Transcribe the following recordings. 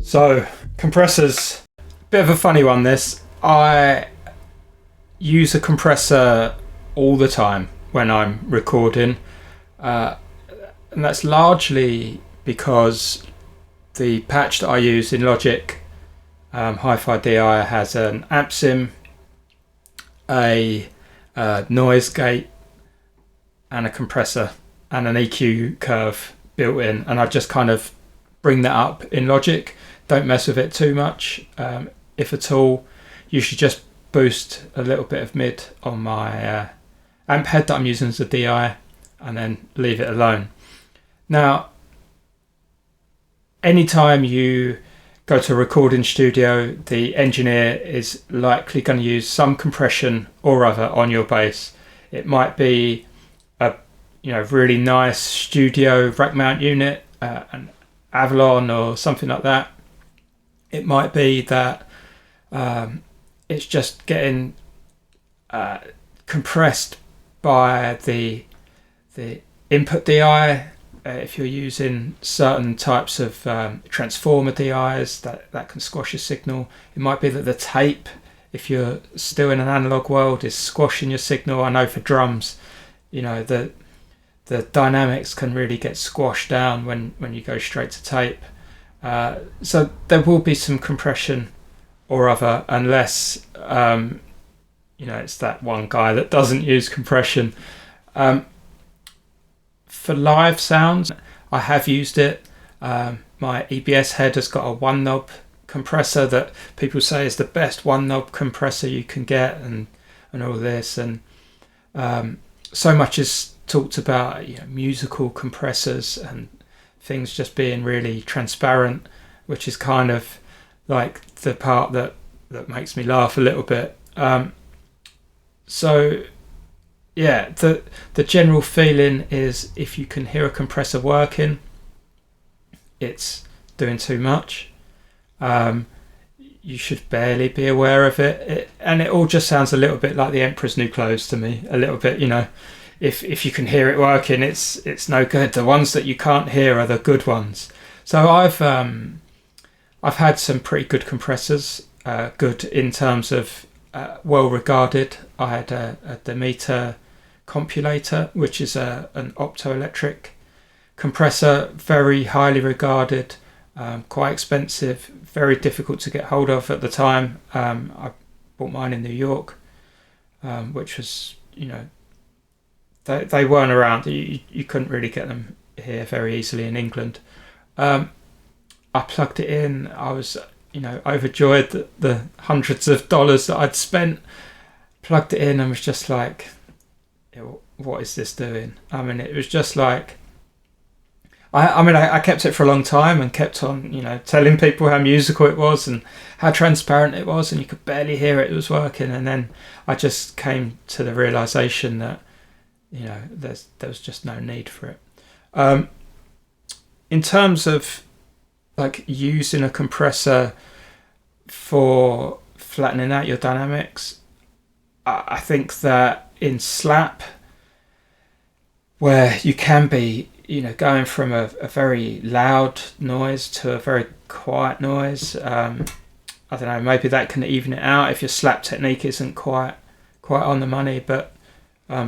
So, compressors, bit of a funny one this. I use a compressor all the time when I'm recording, and that's largely because the patch that I use in Logic, Hi-Fi DI, has an amp sim, a noise gate, and a compressor, and an EQ curve built in, and I just kind of bring that up in Logic. Don't mess with it too much, if at all. Usually just boost a little bit of mid on my amp head that I'm using as a DI, and then leave it alone. Now, anytime you go to a recording studio, the engineer is likely going to use some compression or other on your bass. It might be a really nice studio rack mount unit, an Avalon or something like that. It might be that it's just getting compressed by the input DI. If you're using certain types of transformer DIs that can squash your signal. It might be that the tape, if you're still in an analog world, is squashing your signal. I know for drums, the dynamics can really get squashed down when you go straight to tape. So there will be some compression or other, unless it's that one guy that doesn't use compression. For live sounds, I have used it. My EBS head has got a one knob compressor that people say is the best one knob compressor you can get, and all this, and so much is talked about musical compressors and things just being really transparent, which is kind of like the part that makes me laugh a little bit. So yeah, the general feeling is if you can hear a compressor working, it's doing too much. You should barely be aware of it, and it all just sounds a little bit like the Emperor's New Clothes to me. A little bit, if you can hear it working, it's no good. The ones that you can't hear are the good ones. So I've had some pretty good compressors, good in terms of well regarded. I had a Demeter Compulator, which is an optoelectric compressor, very highly regarded, quite expensive, very difficult to get hold of at the time. I bought mine in New York, which was, they weren't around. You couldn't really get them here very easily in England. I plugged it in. I was, overjoyed that the hundreds of dollars that I'd spent. Plugged it in and was just like, what is this doing? I mean, it was just like, I kept it for a long time and kept on, telling people how musical it was and how transparent it was, and you could barely hear it was working. And then I just came to the realization that, there was just no need for it. In terms of like using a compressor for flattening out your dynamics, I think that in slap, where you can be, going from a very loud noise to a very quiet noise, I don't know, maybe that can even it out if your slap technique isn't quite on the money. But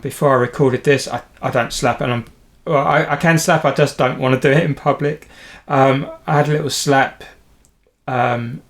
before I recorded this, I don't slap, and I can slap, I just don't want to do it in public. I had a little slap, like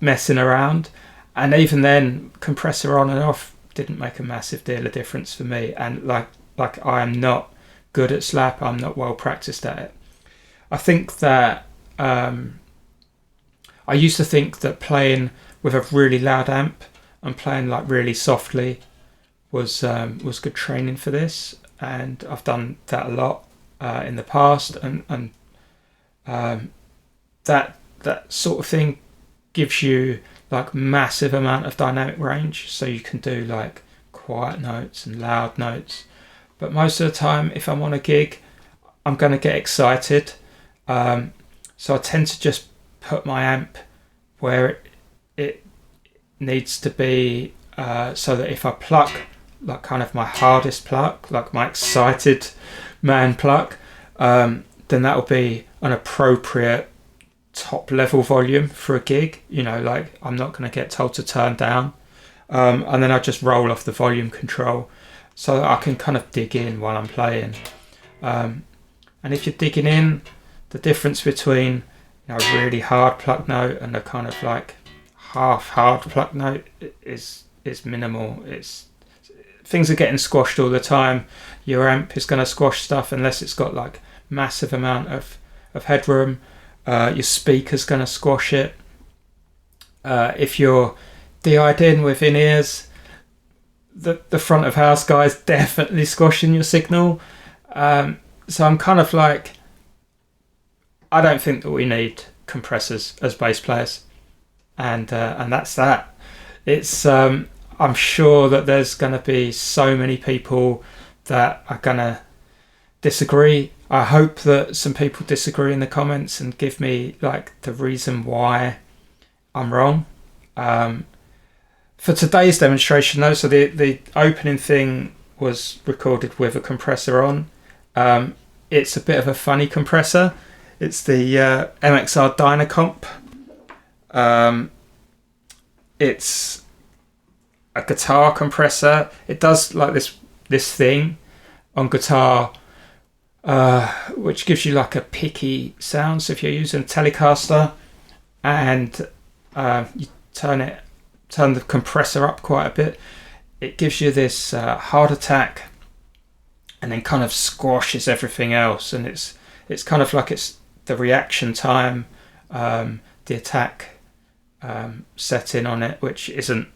messing around, and even then, compressor on and off didn't make a massive deal of difference for me. And like I am not good at slap, I'm not well practiced at it. I think that I used to think that playing with a really loud amp and playing like really softly was good training for this, and I've done that a lot in the past, and that sort of thing gives you like massive amount of dynamic range, so you can do like quiet notes and loud notes. But most of the time, if I'm on a gig, I'm going to get excited, so I tend to just put my amp where it needs to be so that if I pluck like kind of my hardest pluck, like my excited man pluck, then that will be an appropriate top level volume for a gig. You know, like I'm not going to get told to turn down, and then I just roll off the volume control so that I can kind of dig in while I'm playing. And if you're digging in, the difference between, you know, a really hard pluck note and a kind of like half hard pluck note is minimal. Things are getting squashed all the time. Your amp is going to squash stuff unless it's got like massive amount of headroom. Your speaker's going to squash it. If you're DI'd in with in-ears, the front of house guy's definitely squashing your signal. So I'm kind of like, I don't think that we need compressors as bass players, and that's that. It's I'm sure that there's going to be so many people that are going to disagree. I hope that some people disagree in the comments and give me like the reason why I'm wrong. For today's demonstration though, so the opening thing was recorded with a compressor on. It's a bit of a funny compressor. It's the MXR Dynacomp. It's a guitar compressor. It does like this thing on guitar, which gives you like a picky sound. So if you're using a Telecaster and you turn the compressor up quite a bit, it gives you this hard attack and then kind of squashes everything else. And it's kind of like it's the reaction time, the attack setting on it, which isn't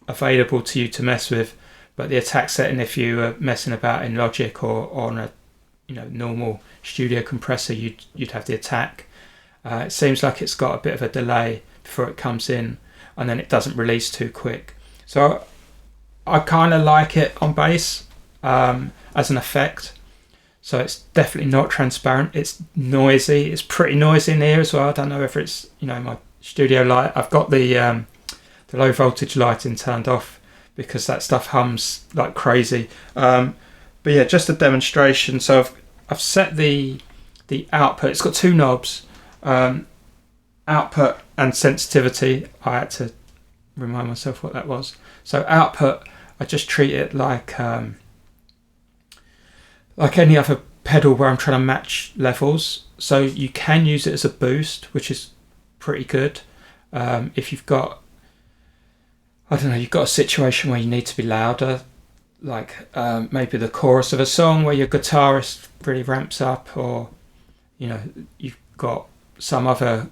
available to you to mess with, but the attack setting, if you were messing about in Logic or on a normal studio compressor, you'd have the attack. It seems like it's got a bit of a delay before it comes in, and then it doesn't release too quick. So I kind of like it on bass as an effect. So it's definitely not transparent. It's noisy. It's pretty noisy in here as well. I don't know if it's my studio light. I've got the low voltage lighting turned off because that stuff hums like crazy. But yeah, just a demonstration. So I've set the output. It's got two knobs, output and sensitivity. I had to remind myself what that was. So output, I just treat it like any other pedal where I'm trying to match levels. So you can use it as a boost, which is pretty good. If you've got, you've got a situation where you need to be louder, like maybe the chorus of a song where your guitarist really ramps up, or you've got some other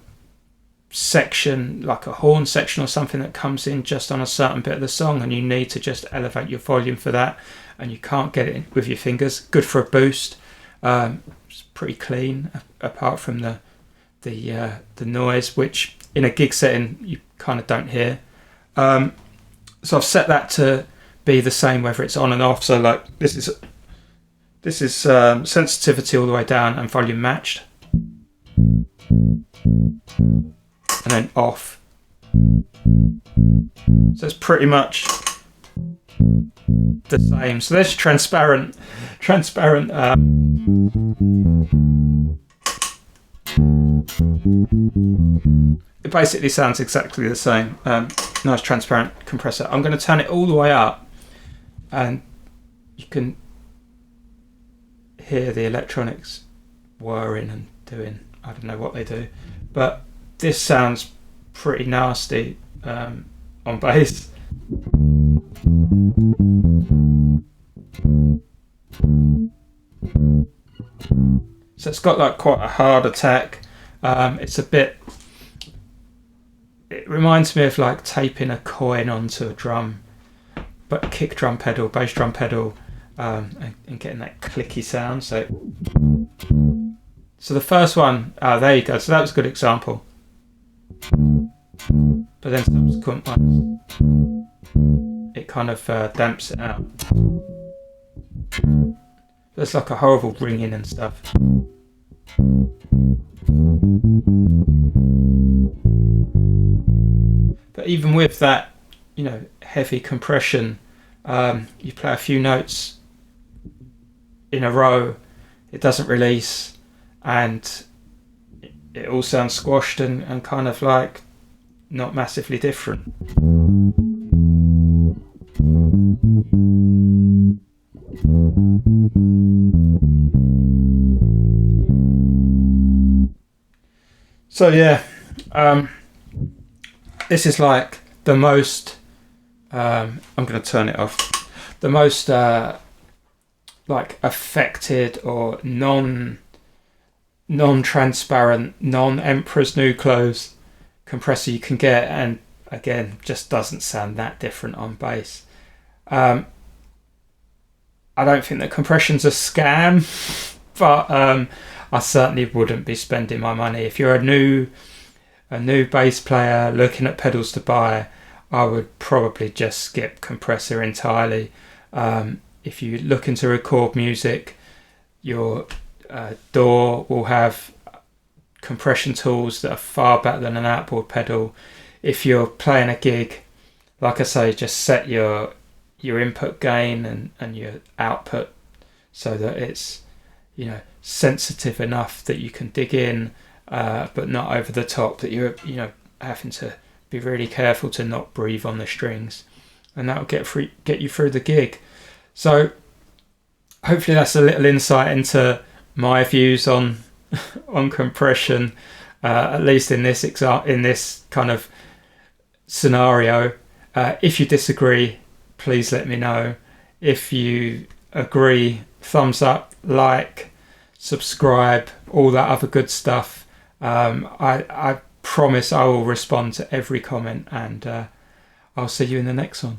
section like a horn section or something that comes in just on a certain bit of the song and you need to just elevate your volume for that and you can't get it in with your fingers. Good for a boost. It's pretty clean apart from the noise, which in a gig setting you kind of don't hear. So I've set that to be the same whether it's on and off. So like this is sensitivity all the way down and volume matched, and then off. So it's pretty much the same. So there's transparent. It basically sounds exactly the same. Nice transparent compressor. I'm going to turn it all the way up, and you can hear the electronics whirring and doing, I don't know what they do, but this sounds pretty nasty on bass. So it's got like quite a hard attack. It reminds me of like taping a coin onto a drum, but kick drum pedal, bass drum pedal, and getting that clicky sound. So the first one, there you go. So that was a good example. But then subsequent ones, it kind of damps it out. There's like a horrible ringing and stuff. But even with that, heavy compression, you play a few notes in a row, it doesn't release, and it all sounds squashed and kind of like not massively different. So yeah, this is like the most, I'm going to turn it off, the most like affected or non-transparent, non-Emperor's New Clothes compressor you can get, and again, just doesn't sound that different on bass. I don't think that compression's a scam, but I certainly wouldn't be spending my money. If you're a new bass player looking at pedals to buy, I would probably just skip compressor entirely. If you're looking to record music, your DAW will have compression tools that are far better than an outboard pedal. If you're playing a gig, like I say, just set your input gain and your output so that it's sensitive enough that you can dig in, but not over the top, that you're having to be really careful to not breathe on the strings, and that'll get you through the gig. So hopefully that's a little insight into my views on compression, at least in this kind of scenario. If you disagree, please let me know. If you agree, thumbs up, like, subscribe, all that other good stuff. I promise I will respond to every comment, and I'll see you in the next one.